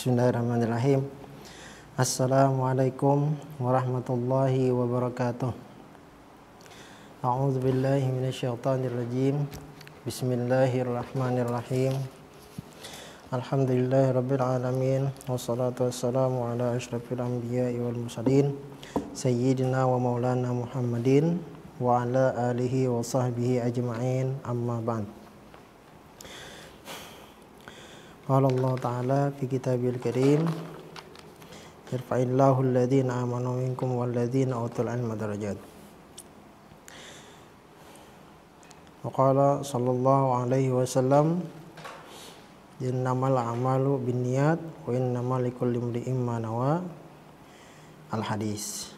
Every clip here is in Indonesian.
Bismillahirrahmanirrahim. Assalamualaikum warahmatullahi wabarakatuh. A'udzu billahi minasyaitonir rajim. Bismillahirrahmanirrahim. Alhamdulillahirabbil alamin wassalatu wassalamu ala asyrafil anbiya'i wal mursalin sayyidina wa maulana Muhammadin wa ala alihi wa sahbihi ajma'in, amma ba'd. Qala Allah Ta'ala fi kitabil karim, yarfa'illahu alladhina amanu minkum walladhina utul ilma darajat. Wa qala sallallahu alaihi wasallam, innamal a'malu binniyat wa innamal likulli imri'in ma nawa. Al-hadis.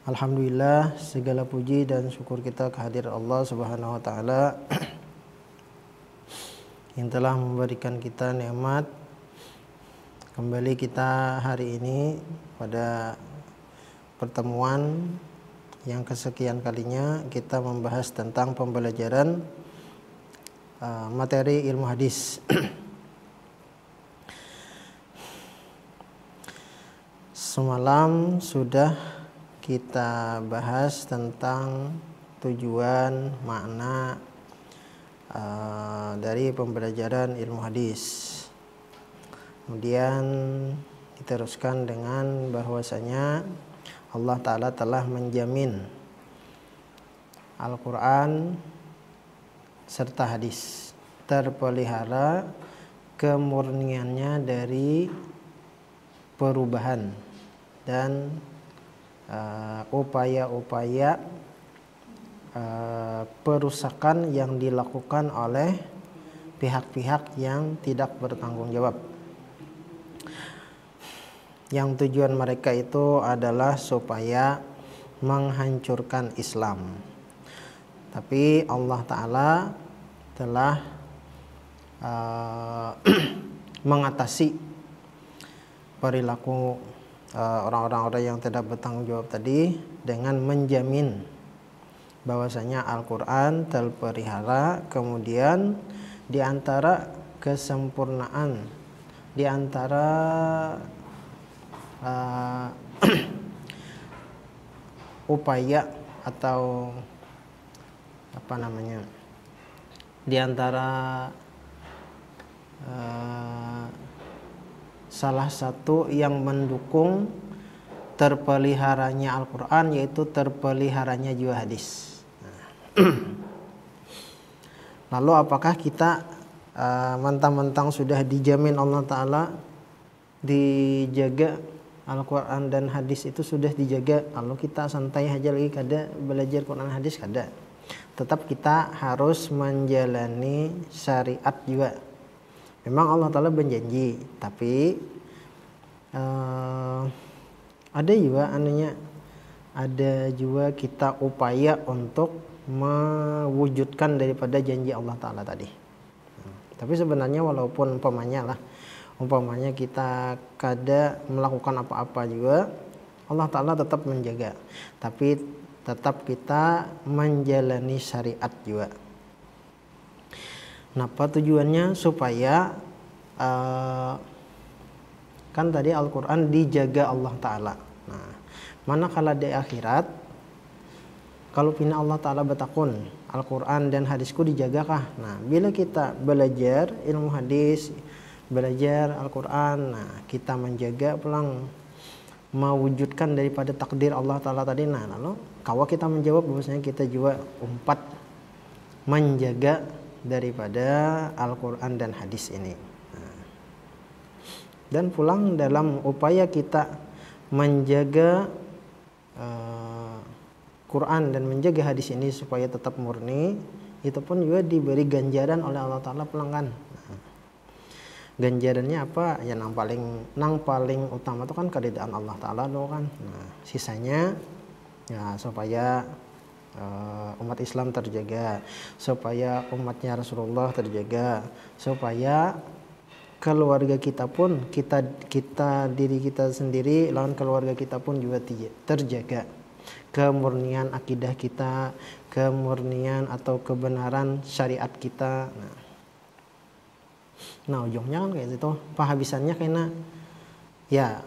Alhamdulillah, segala puji dan syukur kita kehadirat Allah Subhanahu wa taala yang telah memberikan kita nikmat kembali kita hari ini pada pertemuan yang kesekian kalinya kita membahas tentang pembelajaran materi ilmu hadis. Semalam sudah kita bahas tentang tujuan, makna dari pembelajaran ilmu hadis. Kemudian diteruskan dengan bahwasanya Allah Ta'ala telah menjamin Al-Quran serta hadis terpelihara kemurniannya dari perubahan dan upaya-upaya perusakan yang dilakukan oleh pihak-pihak yang tidak bertanggung jawab. Yang tujuan mereka itu adalah supaya menghancurkan Islam. Tapi Allah Ta'ala telah mengatasi perilaku orang-orang yang tidak bertanggung jawab tadi dengan menjamin bahwasanya Al-Quran terpelihara. Kemudian di antara kesempurnaan, di antara upaya atau di antara salah satu yang mendukung terpeliharanya Al-Quran yaitu terpeliharanya juga hadis. Lalu apakah kita mentang-mentang sudah dijamin Allah Ta'ala dijaga Al-Quran dan hadis itu sudah dijaga, lalu kita santai aja lagi kada belajar Quran hadis? Kada. Tetap kita harus menjalani syariat juga. Memang Allah Ta'ala berjanji, tapi ada juga kita upaya untuk mewujudkan daripada janji Allah Ta'ala tadi. Tapi sebenarnya walaupun umpamanya kita kada melakukan apa-apa juga, Allah Ta'ala tetap menjaga. Tapi tetap kita menjalani syariat juga. Kenapa tujuannya? Supaya kan tadi Al-Quran dijaga Allah Ta'ala. Nah, manakala di akhirat, kalau pina Allah Ta'ala bertakun, Al-Quran dan hadisku dijagakah? Nah, bila kita belajar ilmu hadis, belajar Al-Quran, nah kita menjaga pulang, mewujudkan daripada takdir Allah Ta'ala tadi. Nah, lalu kalau kita menjawab bahwasanya kita juga menjaga daripada Al-Quran dan hadis ini. Nah, dan pulang dalam upaya kita menjaga Quran dan menjaga hadis ini supaya tetap murni, itu pun juga diberi ganjaran oleh Allah Ta'ala pelanggan. Nah, ganjarannya apa? Ya nang paling utama itu kan keridaan Allah Ta'ala doang kan. Nah, sisanya ya supaya umat Islam terjaga, supaya umatnya Rasulullah terjaga, supaya keluarga kita pun diri kita sendiri lawan keluarga kita pun juga terjaga. Kemurnian akidah kita, kemurnian atau kebenaran syariat kita. Nah, Nah ujungnya kan kayak gitu, penghabisannya karena ya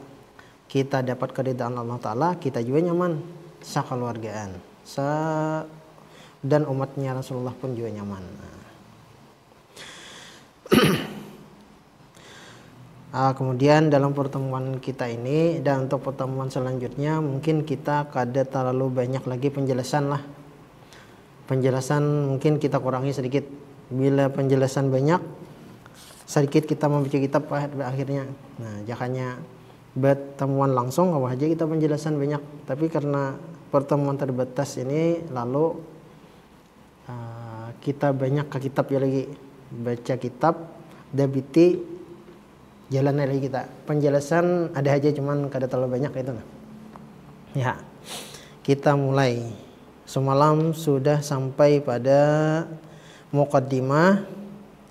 kita dapat keridhaan Allah Ta'ala, kita juga nyaman, sakeluargaan, dan umatnya Rasulullah pun juga nyaman. Kemudian dalam pertemuan kita ini dan untuk pertemuan selanjutnya mungkin kita kada terlalu banyak lagi penjelasan lah. Penjelasan mungkin kita kurangi sedikit. Bila penjelasan banyak, sedikit kita membaca kitab akhirnya. Nah, jakanya pertemuan langsung apa aja kita penjelasan banyak. Tapi karena pertemuan terbatas ini lalu kita banyak ke kitab ya lagi. Baca kitab, dabiti jalan lagi kita. Penjelasan ada aja cuman kada terlalu banyak itu nah. Ya. Kita mulai. Semalam sudah sampai pada muqaddimah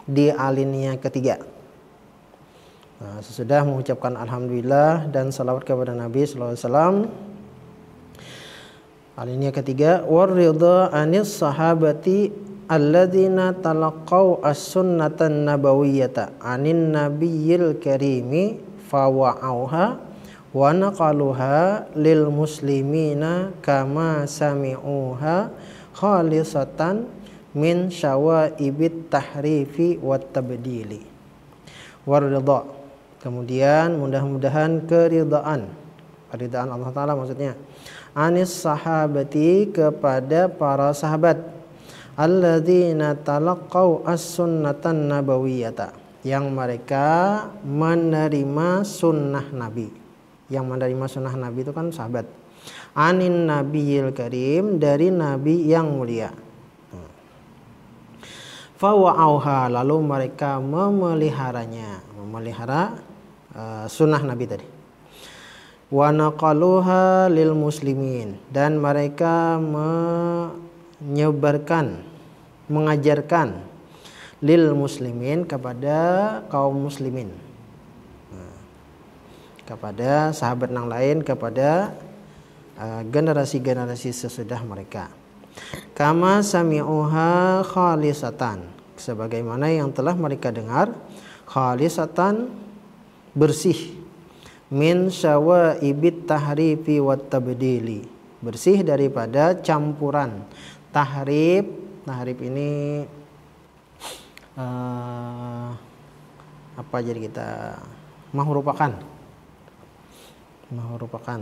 di alinea ketiga. Nah, sesudah mengucapkan alhamdulillah dan salawat kepada Nabi sallallahu alaihi wasallam. Alinea ketiga, waridha anis sahabati alladzina talaqau as-sunnatan nabawiyyata anin nabiyil karimi fawa'auha wa naqaluha lil muslimina kama sami'uha khalisatan min syawaibit tahrifi wat tabdili. Waridha, kemudian mudah-mudahan keridhaan Allah Ta'ala maksudnya, anis sahabati kepada para sahabat, alladzina talaqau as-sunnatan nabawiyyata, yang mereka menerima sunnah Nabi. Yang menerima sunnah Nabi itu kan sahabat. Anin nabiyil karim, dari Nabi yang mulia. Fawa'auha, lalu mereka memeliharanya, memelihara sunnah Nabi tadi. Wa naqaluha lil muslimin, dan mereka menyebarkan, mengajarkan lil muslimin kepada kaum muslimin, kepada sahabat yang lain, kepada generasi-generasi sesudah mereka. Kama sami'uha khalisatan, sebagaimana yang telah mereka dengar, khalisatan, bersih, min syawaibit tahrifi wat tabdili, bersih daripada campuran tahrif. Tahrif ini apa jadi kita mahrupakan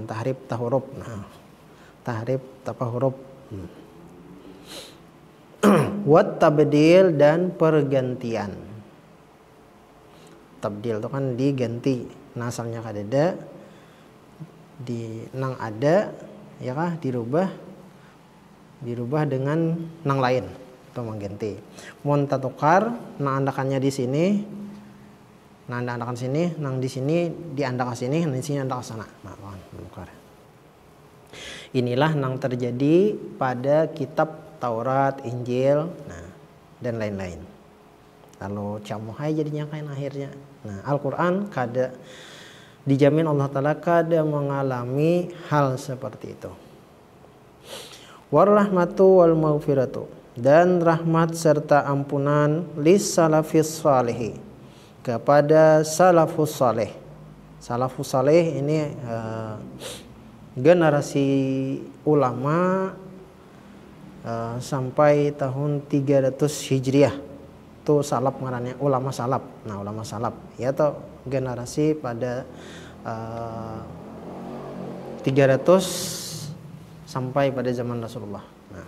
tahrif tahuruf. Nah, tahrif tanpa huruf. Wat tabdil, dan pergantian. Tabdil itu kan diganti, nah asalnya kada di nang ada ya kah dirubah dengan nang lain atau mengganti. Mun tatukar nang andakannya di sini, nang andakan sini, nang di sini diandak ke sini, nang di sini andak ke sana. Nah, tukar. Inilah nang terjadi pada kitab Taurat, Injil, nah dan lain-lain. Lalu camuhai jadinya kain akhirnya. Nah, Al-Qur'an kada dijamin Allah Ta'ala kada mengalami hal seperti itu. Warahmatu wal maghfiratu, dan rahmat serta ampunan lis salafis salihi, kepada salafus saleh. Salafus saleh ini generasi ulama sampai tahun 300 Hijriah. Itu salaf ngarannya, ulama salaf. Nah, ulama salaf ya atau generasi pada 300 sampai pada zaman Rasulullah. Nah,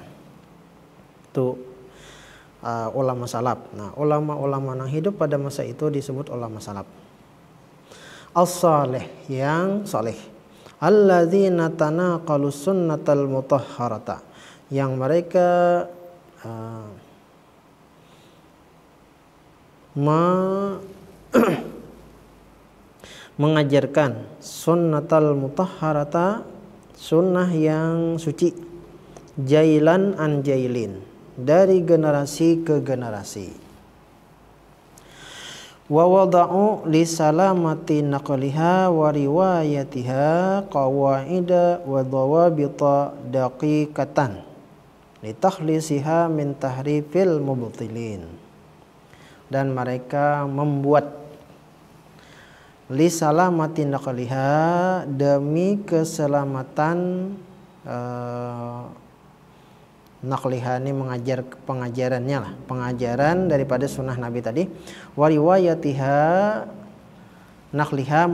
itu ulama salaf. Nah, ulama-ulama yang hidup pada masa itu disebut ulama salaf. As-salih, yang saleh. Alladzina tanaqalus sunnatal mutahharata, yang mereka mengajarkan sunnatal mutahharata, sunnah yang suci, jailan an jailin, dari generasi ke generasi. Wa wada'u li salamati naqliha wa riwayatiha qawaida wa dhawabita daqiqatan li takhlisiha min tahrifil mubtilin. dan mereka membuat li salamati naqliha demi keselamatan naqliha ini mengajar pengajarannya lah, pengajaran daripada sunnah Nabi tadi. Wa riwayatiha naqliha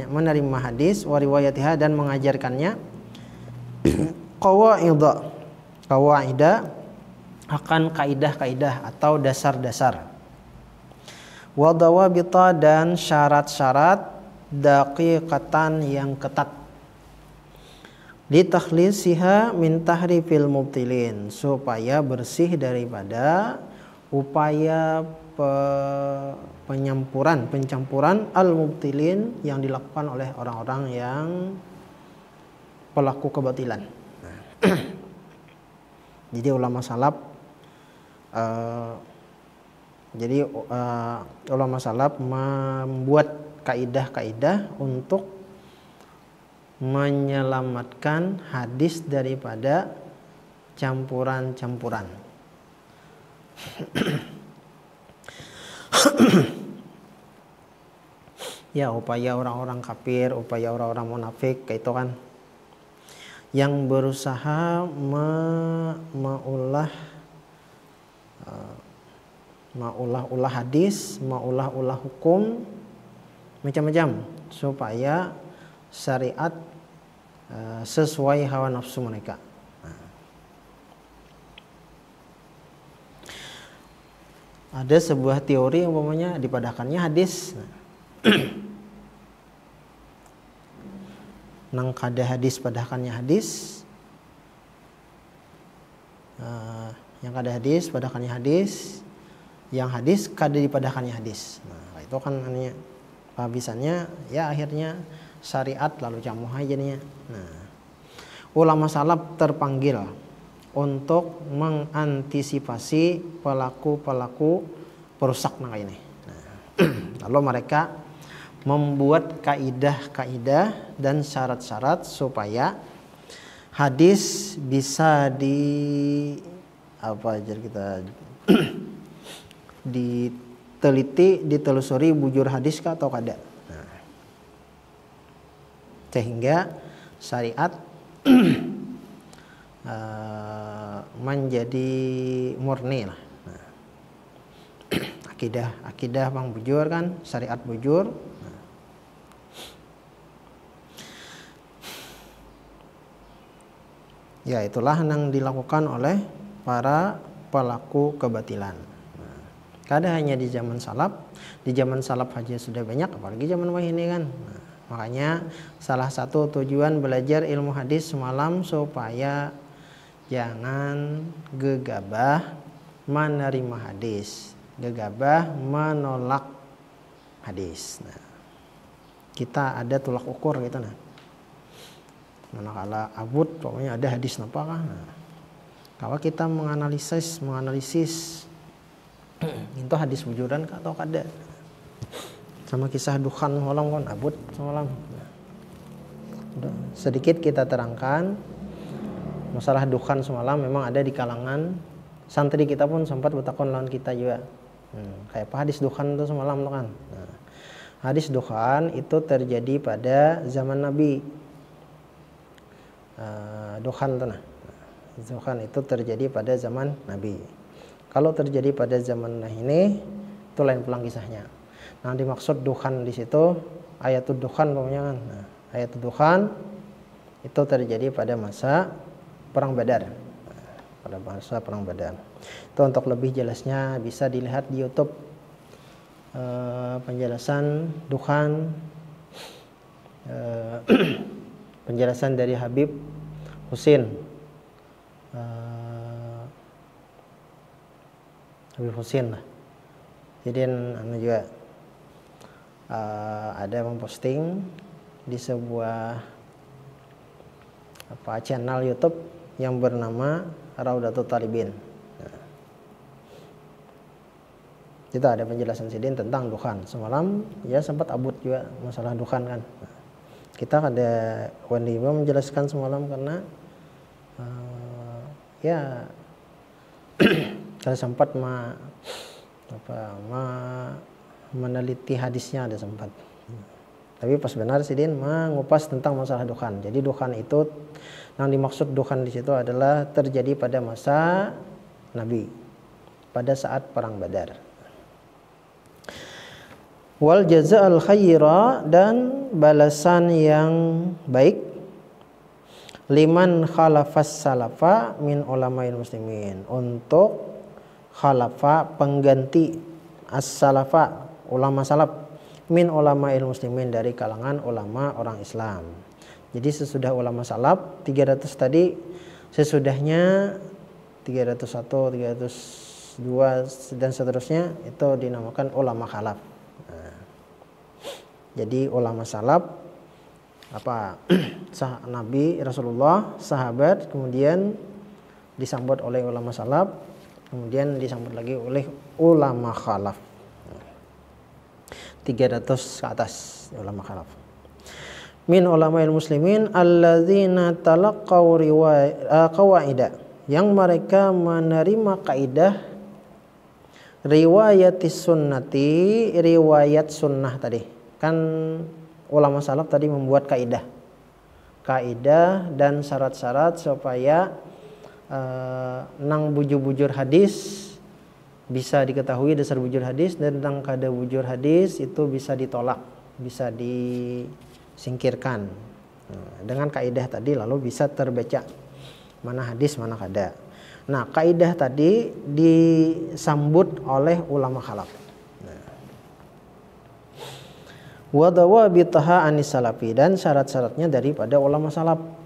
menerima hadis, wa riwayatiha dan mengajarkannya. Qawaidah akan kaidah-kaidah atau dasar-dasar. Wa dawabita dan syarat-syarat daqiqatan yang ketat. Litakhlisiha min tahrifil mubtilin, supaya bersih daripada upaya pencampuran al-mubtilin yang dilakukan oleh orang-orang yang pelaku kebatilan. Jadi ulama salaf membuat kaidah-kaidah untuk menyelamatkan hadis daripada campuran-campuran. Ya, upaya orang-orang kafir, upaya orang-orang munafik kayak itu kan, yang berusaha maulah hadis, maulah hukum macam-macam supaya syariat sesuai hawa nafsu mereka. Ada sebuah teori umpamanya dipadahkannya hadis. Nang kada hadis padahkannya hadis. Yang kada hadis padahkannya hadis. Yang hadis kada dipadahkannya hadis. Nah, itu kan anehnya. Habisannya ya akhirnya syariat lalu camuh aja jadinya. Nah, ulama salaf terpanggil untuk mengantisipasi pelaku-pelaku perusak nang ini. Nah, lalu mereka membuat kaidah-kaidah dan syarat-syarat supaya hadis bisa diteliti, ditelusuri bujur hadis kah atau kada. Nah, sehingga syariat menjadi murni lah. Nah, akidah bang bujur kan, syariat bujur. Nah, ya itulah yang dilakukan oleh para pelaku kebatilan. Nah, kada hanya di zaman salaf, di zaman salaf aja sudah banyak, apalagi zaman wahid ini kan. Nah, makanya salah satu tujuan belajar ilmu hadis semalam supaya jangan gegabah menerima hadis, gegabah menolak hadis. Nah, kita ada tolak ukur gitu nah. Manakala abud pokoknya ada hadis napakah. Nah, kalau kita menganalisis itu hadis bujuran atau kada. Sama kisah Dukhan semalam kan abud semalam. Nah, sedikit kita terangkan masalah Dukhan semalam memang ada di kalangan santri kita pun sempat bertakon lawan kita juga. Kayak apa hadis Dukhan itu semalam tuh kan. Nah, hadis Dukhan itu terjadi pada zaman Nabi. Dukhan tuh nah. Dukhan itu terjadi pada zaman Nabi. Kalau terjadi pada zaman ini itu lain pulang kisahnya. Nah, dimaksud Dukhan di situ ayatul Dukhan pokoknya kan. Nah, ayatul Dukhan itu terjadi pada masa Perang Badar. Pada masa Perang Badar. Itu untuk lebih jelasnya bisa dilihat di YouTube penjelasan Dukhan, penjelasan dari Habib Husin. Habib Husin lah. Jadi juga ada memposting di sebuah channel YouTube yang bernama Raudatul Talibin. Nah, itu ada penjelasan Sidin tentang Dukhan. Semalam ya sempat abut juga masalah Dukhan kan. Nah, kita ada Wandi menjelaskan semalam karena ya saya sempat meneliti hadisnya ada sempat. Tapi pas benar Sidin mengupas tentang masalah dukhan. Jadi dukhan itu yang dimaksud dukhan di situ adalah terjadi pada masa Nabi pada saat perang Badar. Wal jaza'al khaira, dan balasan yang baik liman khalafas salafa min ulama'il muslimin, untuk khalafa pengganti as-salafa ulama salaf min ulama'il muslimin dari kalangan ulama orang Islam. Jadi sesudah ulama salaf 300 tadi, sesudahnya 301, 302 dan seterusnya itu dinamakan ulama khalaf. Nah, jadi ulama salaf Nabi Rasulullah, sahabat, kemudian disambut oleh ulama salaf, kemudian disambut lagi oleh ulama khalaf. 300 ke atas ulama khalaf. Min ulama'il muslimin alladzina talaqaw qawaida, yang mereka menerima kaidah riwayatis sunnati, riwayat sunnah tadi. Kan ulama salaf tadi membuat kaidah dan syarat-syarat supaya nang bujur-bujur hadis bisa diketahui dasar bujur hadis, dan tentang kada bujur hadis itu bisa ditolak, bisa disingkirkan. Dengan kaidah tadi lalu bisa terbaca mana hadis mana kada. Nah, kaidah tadi disambut oleh ulama khalaf. Wa dawabitaha anis salafi, dan syarat-syaratnya daripada ulama salaf.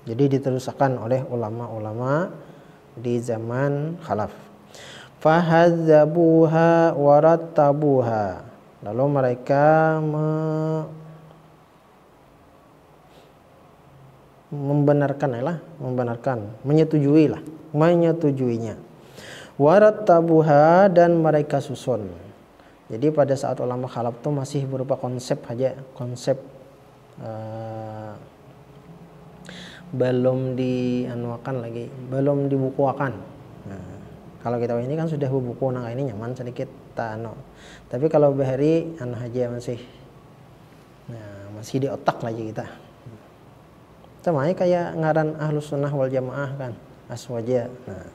Jadi diteruskan oleh ulama-ulama di zaman khalaf. Fahadzabuha warattabuha, lalu mereka menyetujuinya. Warattabuha, dan mereka susun. Jadi pada saat ulama khalaf itu masih berupa konsep aja, konsep belum dianuakan lagi, belum dibukuakan. Nah, kalau kita ini kan sudah buku nang ini nyaman sedikit tano. Tapi kalau bahari aja masih di otak lagi kita. Sama kayak ngaran Ahlus Sunnah wal Jamaah kan, Aswaja. Nah,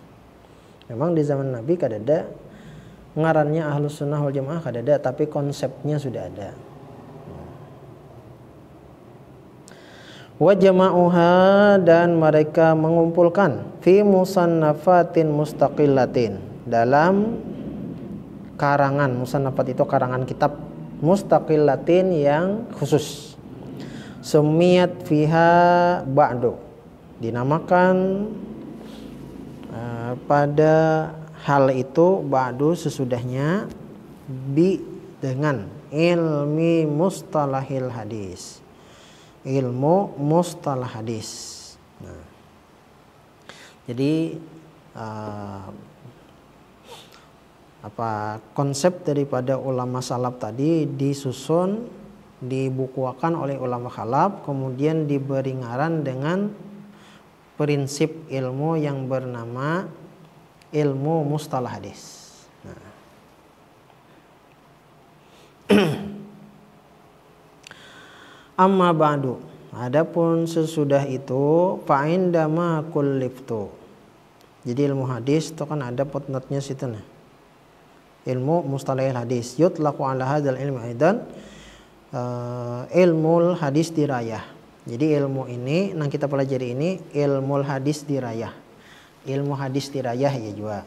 memang di zaman Nabi kadada ngarannya Ahlus Sunnah wal Jamaah kadada, tapi konsepnya sudah ada. Wa jama'uha, dan mereka mengumpulkan fi musannafatin mustaqillatin, dalam karangan. Musannafat itu karangan kitab, mustaqillatin yang khusus. Sumiyat fiha ba'du, dinamakan pada hal itu ba'du sesudahnya dengan ilmi mustalahil hadis, ilmu mustalah hadis. Nah, jadi konsep daripada ulama salaf tadi disusun, dibukukan oleh ulama khalaf, kemudian diberi ngaran dengan prinsip ilmu yang bernama ilmu mustalah hadis. Nah. Amma ba'du, adapun sesudah itu fa indama kulliftu. Jadi ilmu hadis itu kan ada footnote-nya situ nah. Ilmu mustalahil hadis yutlaqu ala hadzal ilmi aidan ilmul hadis dirayah. Jadi ilmu ini yang kita pelajari ini ilmul hadis dirayah. Ilmu hadis dirayah ya juga.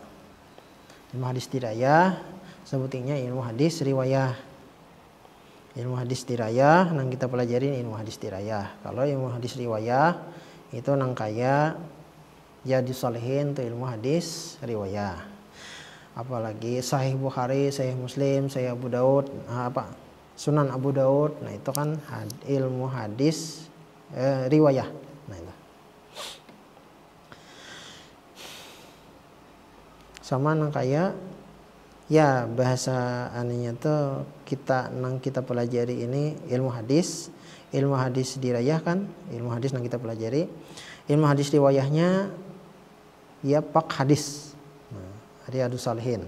Ilmu hadis dirayah sebutnya ilmu hadis riwayah. Ilmu hadis dirayah nang kita pelajarin ilmu hadis dirayah. Kalau ilmu hadis riwayah itu nang kaya jadi salihin tuh ilmu hadis riwayah. Apalagi Sahih Bukhari, Sahih Muslim, Sahih Abu Daud, Sunan Abu Daud. Nah, itu kan ilmu hadis riwayah. Nah, itu. Sama nang kaya ya bahasa aninya tuh kita pelajari ini ilmu hadis dirayah kan, ilmu hadis yang kita pelajari. Ilmu hadis riwayahnya ia pak hadis. Riyadhus Shalihin.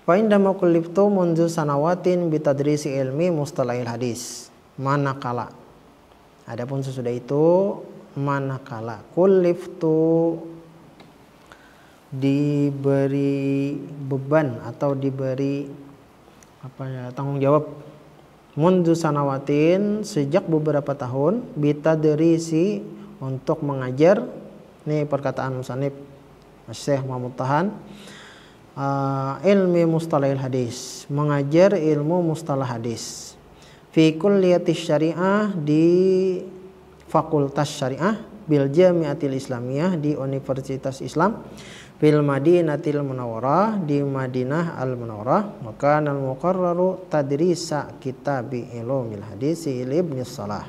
Wa indama kulliftu mundu sanawatin bitadrisi ilmi mustalahil hadis. Manakala. Adapun sesudah itu manakala kulliftu diberi beban atau diberi tanggung jawab mundu sanawatin sejak beberapa tahun bitadrisi untuk mengajar. Ini perkataan musannif Syekh Muhammad Tahan, ilmi mustalahil hadis, mengajar ilmu mustalah hadis fi kulliyatis syariah, di fakultas syariah, bil jamiatil islamiyah, di Universitas Islam, fil Madinatil Munawwarah, di Madinah Al Munawwarah. Maka al muqarraru tadrisa kitabi ilmil hadis Ibnu Salah.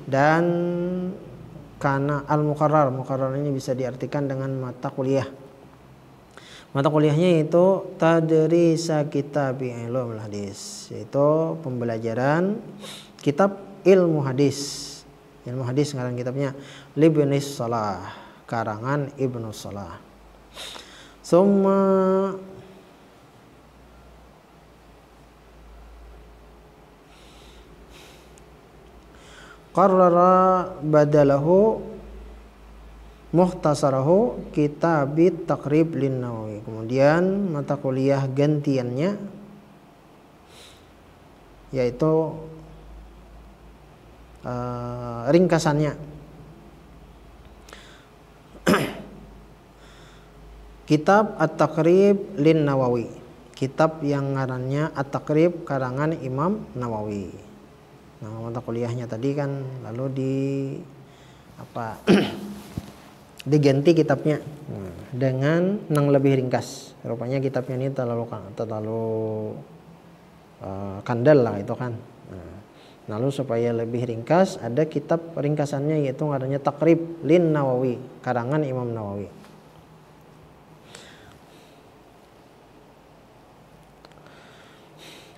Dan karena al-muqarrar, muqarrar ini bisa diartikan dengan mata kuliah. Mata kuliahnya itu tadrisa kitab ilmul hadis, yaitu pembelajaran kitab ilmu hadis. Ilmu hadis sekarang kitabnya Ibnu Salah, karangan Ibnu Salah. Summa qarrara badalahu mukhtasarahu kitabit taqrib lin Nawawi. Kemudian mata kuliah gantiannya yaitu ringkasannya kitab At-Taqrib lin Nawawi, kitab yang ngarannya At-Taqrib karangan Imam Nawawi. Nah, mata kuliahnya tadi kan lalu diganti kitabnya dengan yang lebih ringkas. Rupanya kitabnya ini terlalu kandel lah itu kan. Lalu supaya lebih ringkas ada kitab ringkasannya yaitu ngarannya Taqrib lin Nawawi, karangan Imam Nawawi.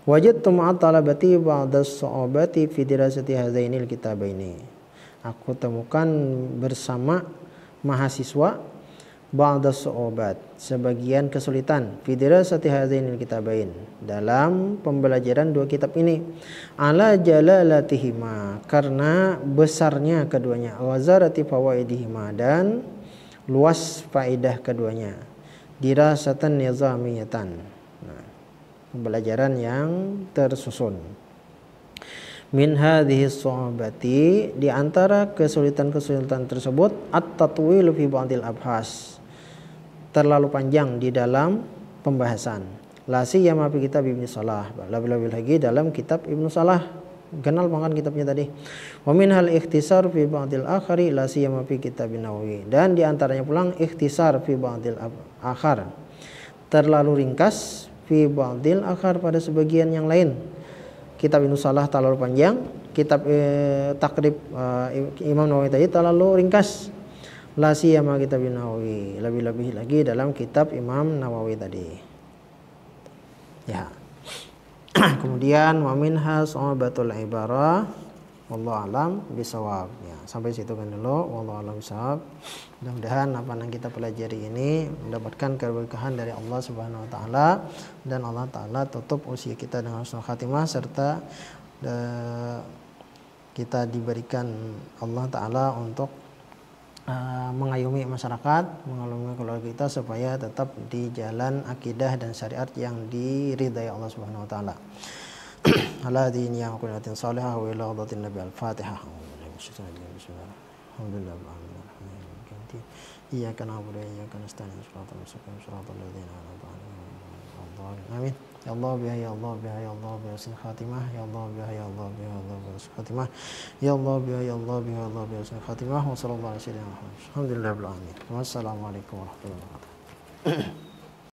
Wajadtu ma'a talabati ba'da as-su'abati fi dirasati hadzainil kitabaini. Aku temukan bersama mahasiswa ba'da as-su'abat, sebagian kesulitan fi dirasati hadzainil kitabain, dalam pembelajaran dua kitab ini, ala jalalatihima, karena besarnya keduanya, wa zarati fawaidihima, dan luas faedah keduanya, dirasatan nizamiyatan, pembelajaran yang tersusun. Min hadhihi su'abati, di antara kesulitan-kesulitan tersebut, at-tatwil fi ba'dil abhas, terlalu panjang di dalam pembahasan. La siyama fi kitab Ibnu Salah, lebih-lebih lagi dalam kitab Ibnu Salah. Kenal banget kitabnya tadi. Wa min hal ikhtisar fi ba'dil akhari la siyama fi kitab Nawawi, dan di antaranya pulang ikhtisar fi ba'dil akhar, terlalu ringkas fi ba'dil akhar, pada sebagian yang lain. Kitab Ibnu Salah terlalu panjang, kitab Taqrib Imam Nawawi tadi terlalu ringkas. La siyama kitab Nawawi, lebih-lebih lagi dalam kitab Imam Nawawi tadi. Ya. Kemudian wa minha su'abatul ibarah, wallahu alam bisawab. Ya, sampai situ kan dulu, wallahu alam bisawab. Mudah-mudahan apa yang kita pelajari ini mendapatkan keberkahan dari Allah Subhanahu wa taala, dan Allah taala tutup usia kita dengan husnul khatimah, serta kita diberikan Allah taala untuk mengayomi masyarakat, mengayomi keluarga kita supaya tetap di jalan akidah dan syariat yang diridai Allah Subhanahu wa taala. Ala dini yang kunatin salihah wa ila hadatin nabi al-fatihah. Alhamdulillah. Iyyaka na'budu wa iyyaka nasta'in, shiratal mustaqim, shiratal ladzina an'amta 'alaihim. Amin. Ya Allah biha, ya Allah biha, ya Allah biha husnul khatimah, ya Allah biha, ya Allah biha, ya Allah biha husnul khatimah, ya Allah biha, ya Allah biha, ya Allah biha husnul khatimah. Wa sallallahu alaihi wa sallam. Alhamdulillahil alamin. Wassalamualaikum warahmatullahi wabarakatuh.